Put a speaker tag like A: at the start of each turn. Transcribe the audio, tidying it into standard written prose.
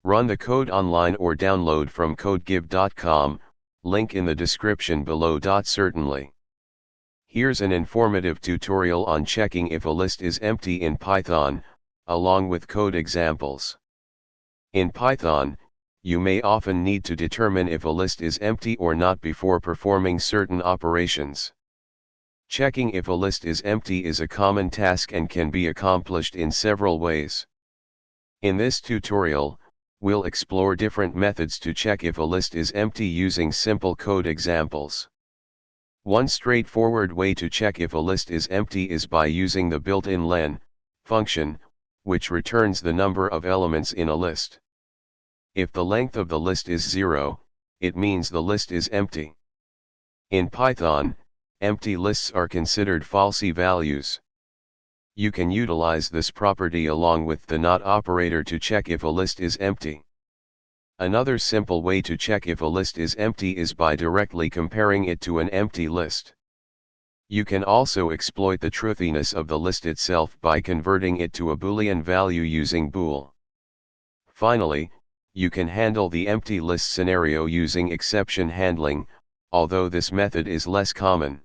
A: Run the code online or download from codegive.com, link in the description below. Certainly. Here's an informative tutorial on checking if a list is empty in Python, along with code examples. In Python, you may often need to determine if a list is empty or not before performing certain operations. Checking if a list is empty is a common task and can be accomplished in several ways. In this tutorial, we'll explore different methods to check if a list is empty using simple code examples. One straightforward way to check if a list is empty is by using the built-in len function, which returns the number of elements in a list. If the length of the list is 0, it means the list is empty. In Python, empty lists are considered falsy values. You can utilize this property along with the not operator to check if a list is empty. Another simple way to check if a list is empty is by directly comparing it to an empty list. You can also exploit the truthiness of the list itself by converting it to a Boolean value using bool. Finally, you can handle the empty list scenario using exception handling, although this method is less common.